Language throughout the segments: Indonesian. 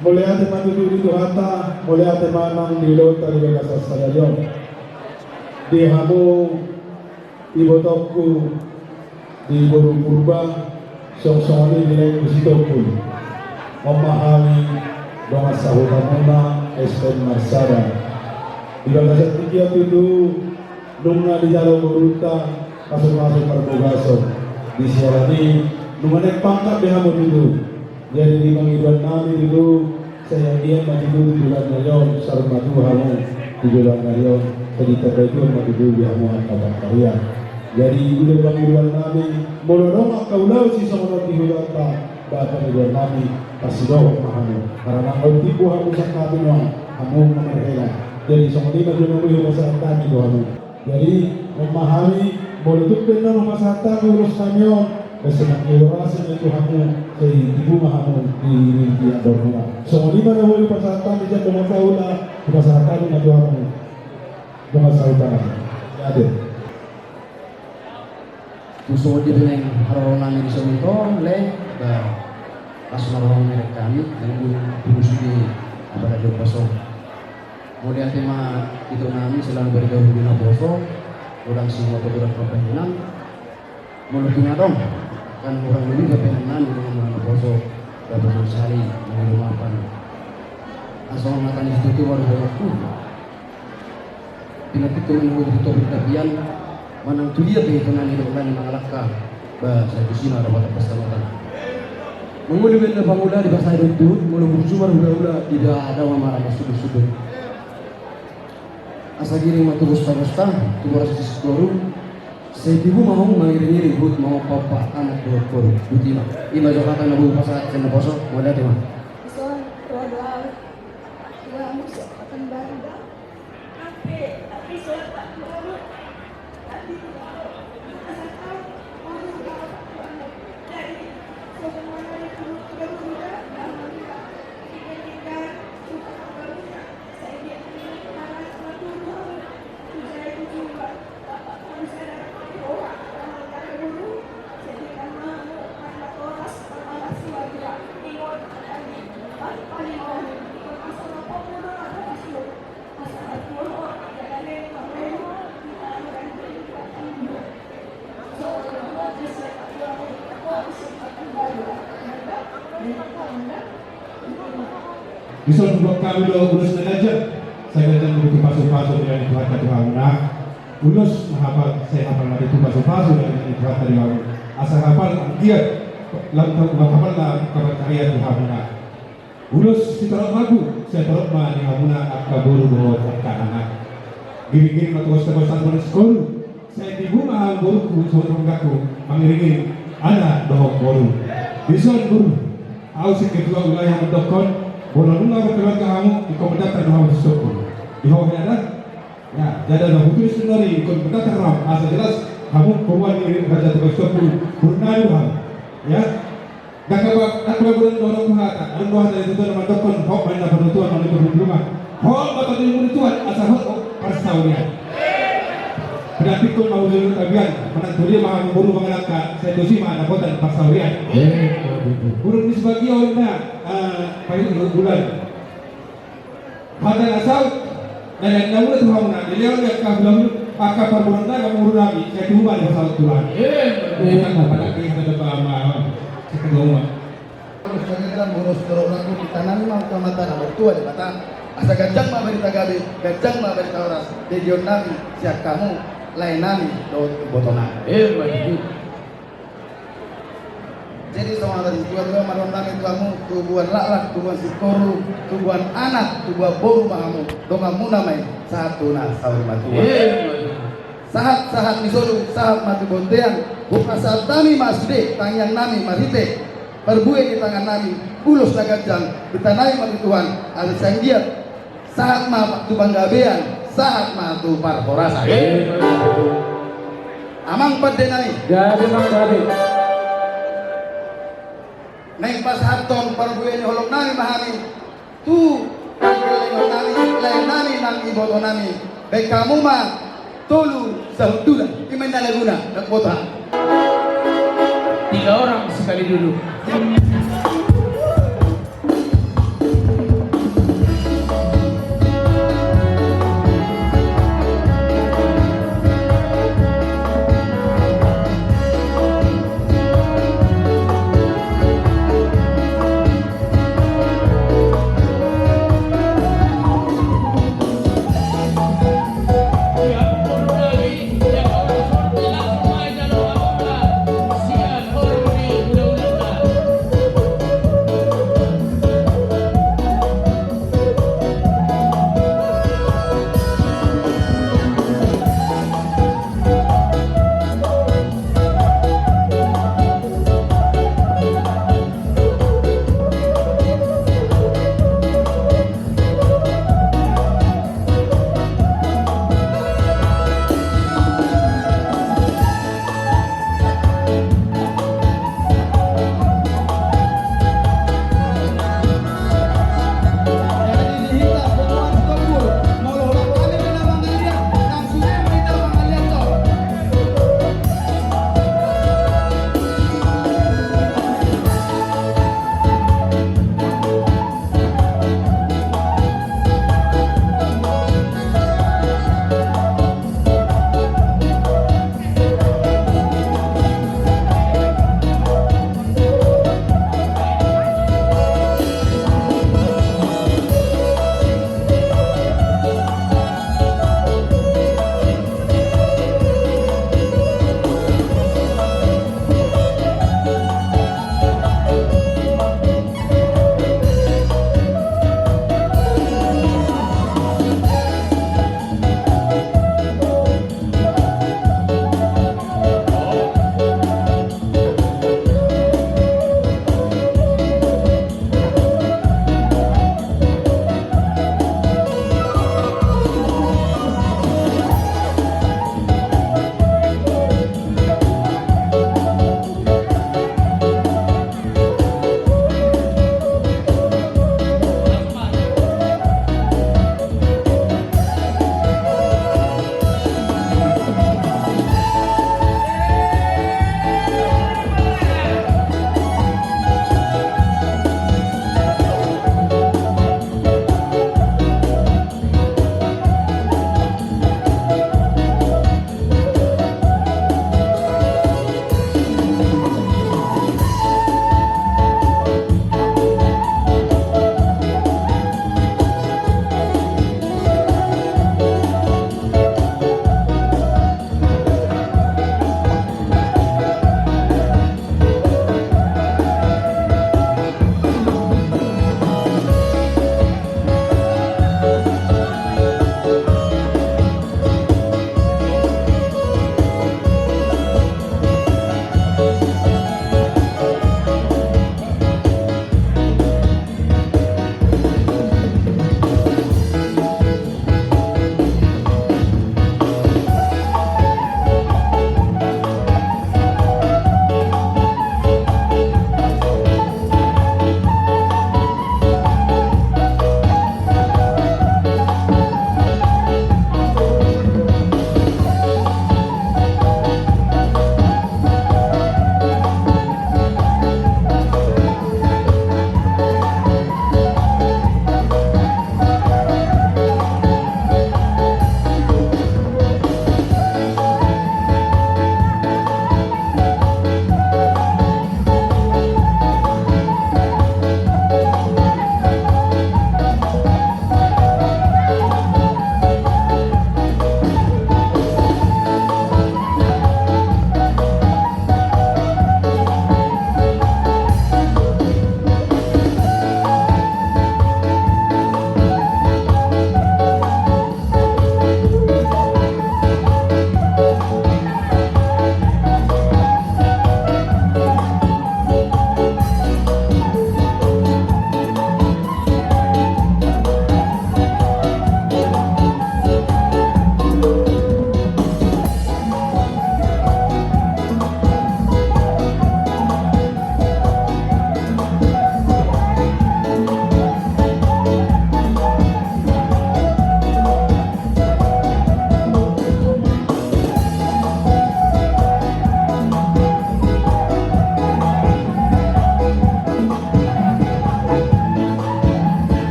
Muli ate matutuli hata, muli ate manang nilota di kasas salayon. Di hamu ibotokku di buru purba song-songani nilai kusitokku. Memahami dengan sahutamuna Esten Marsada. Di kasas tiga itu nungna di jalur beruta masuk-masuk perbogaso. Di siarani nunganek pangkat di hamu itu. Jadi di panggilan nami dulu saya dia maju di bulan Mayon sarma Tuhanmu di bulan Mayon jadi terbaiknya maju di hamu angkatan kalian. Jadi di panggilan nami molorong kaulau si sama di bulan ta bahkan di bulan nami pasti doa mahamu karena kalau tipu hamu sakit doa hamu mengerhela. Jadi sama di maju di masyarakat kami doamu. Jadi memahami boleh benar masyarakat urus kamion. Bersama keluarga itu hamu di ibu mahamu di adorna. Semua lima dahulu pasarkan di jam tahun di pasarkan di hamu dengan sautan. Ada. Musuh di dalam haronan di Sominto le asal orang mereka kami yang musuh di abad jauh pasong. Kemudian tema itu nami selalu bergabung di Naboso, orang semua bergerak perkebunan, mulutnya dong. Kan orang ini kepengenan di rumah Naboso dapat bersari mengenai mapan asal makan itu baru waktu dengan itu menunggu betul berkabian manang tulia kehitungan hidup dan mengalahkan bahasa itu sih ada pada persahabatan menguli benda bangunan di bahasa itu mulu bersumber udah tidak ada marah sudut-sudut asal gini matu busta-busta tuh rasa sekoru saya ibu mau mengiringi ribut mau papa anak dua koru butina ima jokatan nabu pasat sen Naboso mau ada tema son doa musuh akan bangga tapi saya tak mau tadi asalkan orang dari semua itu berbeda dan kita suka berbeda saya dia para satu saya itu juga saya Bisa membuat kami doa ulus aja. Saya datang butuh pasu-pasu dari Tuhan tadi Hamuna. Ulus menghafal saya hafal nanti itu pasu-pasu dari Tuhan tadi Hamuna. Asal hafal dia lalu menghafal lah kabar karya Tuhan Hamuna. Ulus ditaruh lagu saya taruh mah di Hamuna akaburu bawa anak. Gini-gini waktu sekolah pada sekolah saya tibu mah guruku seorang enggakku mengiringi anak doa guru. Bisa guru. Aku sih ketua wilayah mendokon. Bola nunga berkeluarga kamu di komentator doa bersyukur. Di bawah ada, ya, jadi ada butuh sendiri di komentator ram. Asal jelas kamu kawan ini raja bersyukur purnah Tuhan, ya. Dan kalau bulan dorong Tuhan, ada doa dari Tuhan mendokon. Kau main dapat Tuhan oleh berhubungan. Kau dapat ilmu Tuhan asal kau persaudara. Berarti kau mau dulu kabian, menantu dia mah buru mengelakkan. Saya tu sih mah ada kota persaudara. Burung di sebagian paling bulan pada asal dan yang namun itu hamu nak dia orang yang belum pakai perbulan dah kamu urut lagi saya cuma di pasal Tuhan bukan pada kita ada pahama kita ngomong sekarang bonus terus laku kita nang mau kamatan mertua di mata asa gajang mah berita gabi gajang mah berita orang region nami siap kamu lain nami dot botonan jadi sama dari dua marondang itu kamu tubuhan lakak, tubuhan sikoru, tubuhan anak, tubuhan boru mahamu, dongamu namai satu nas sahur matua. Sahat misolu, sahat mati bontean, bukan saat nami masde, tangyang nami marite, perbuih di tangan nami, ulus nagajang, bertanai mati Tuhan, ada sanggiat, sahat ma tu banggabean, sahat ma tu parporasa. Amang padenai. jadi manggabe Neng pas haton perbuatan holok nami mahami tu panggilan nami nang iboto nami baik kamu mah tolu sahudula iman laguna nak kota 3 orang sekali duduk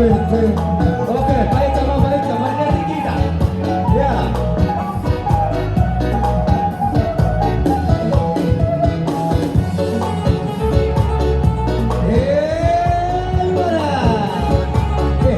Oke, baik sama baliknya kita. Ya. Mana? Oke.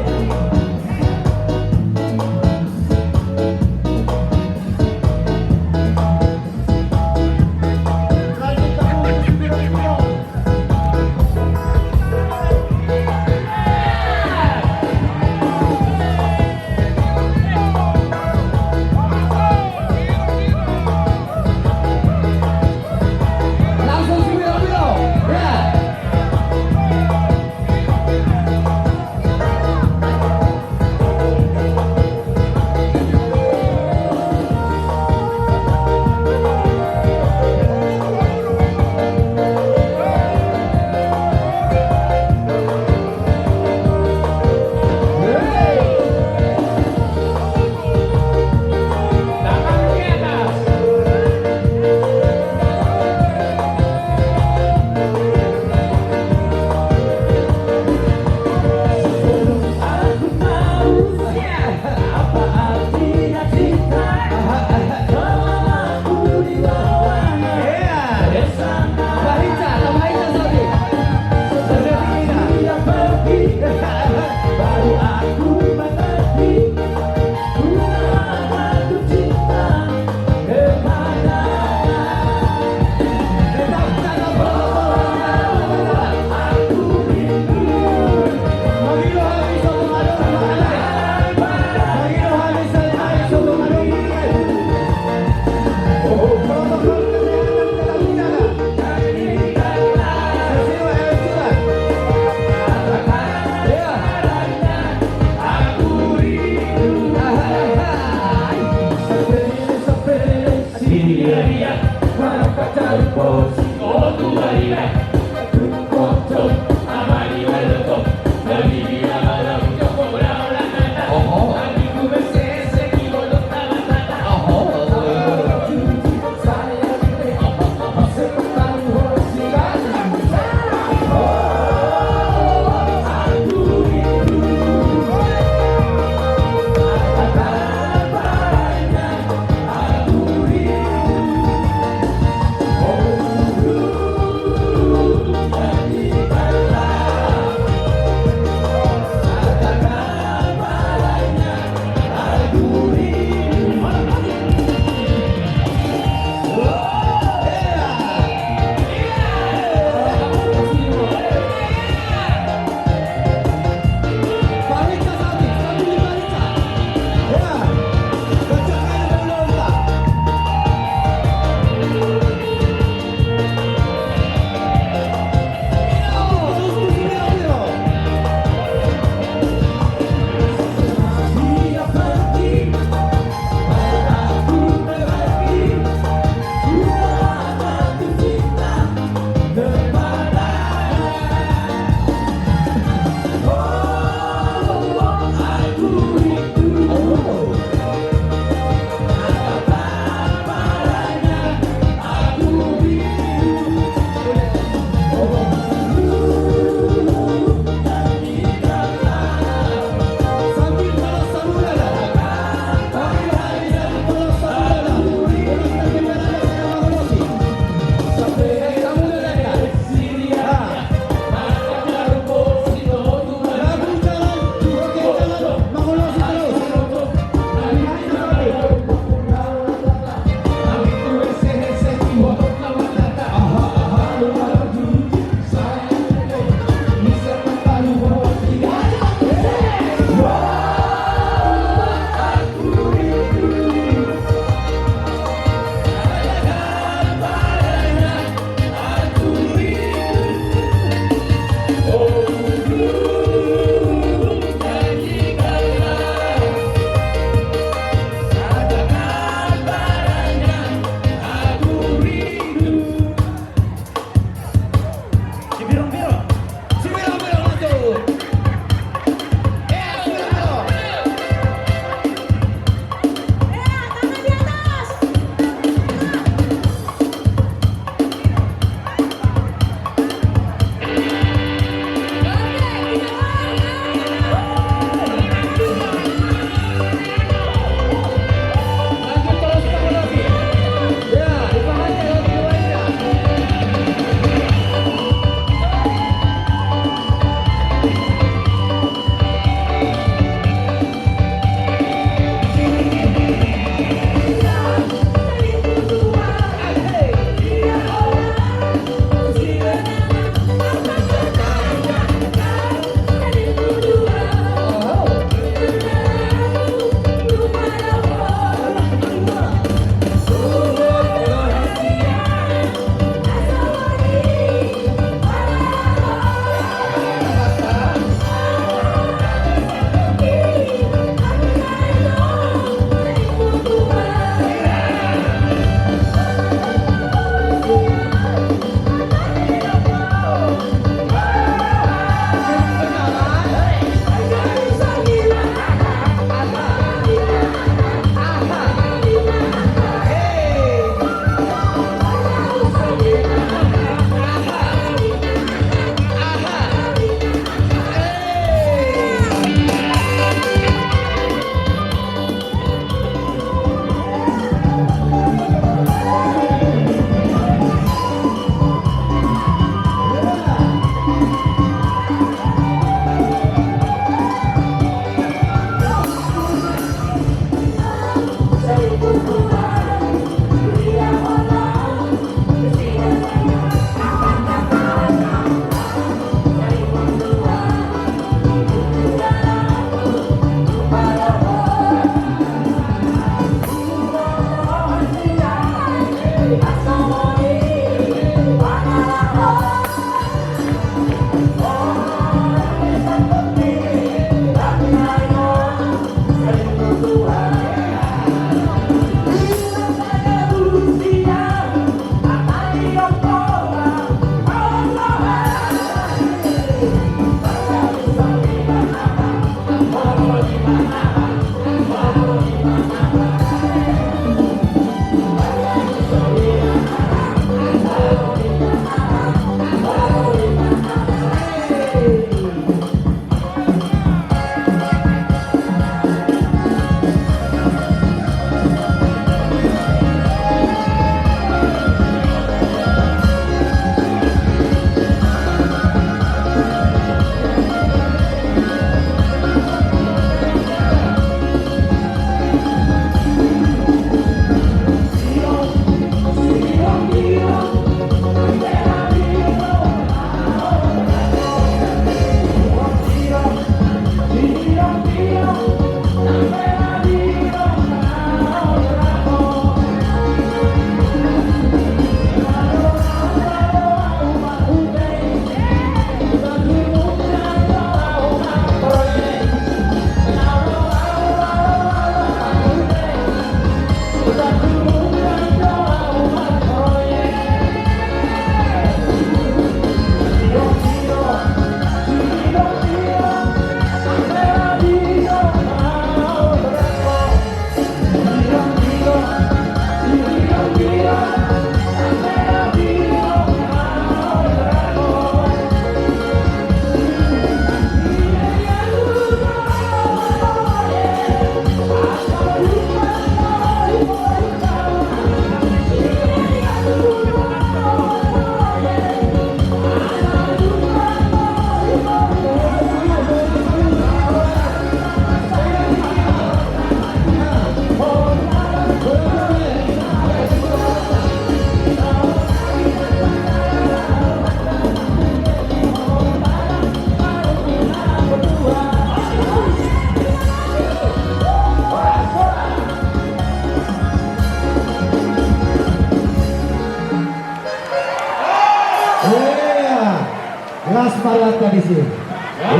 di sini.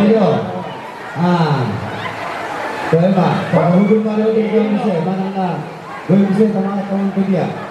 Iyo. Ah. Coba, kalau hukum Mario di bisa mana na? Gue bisa sama kawan dia.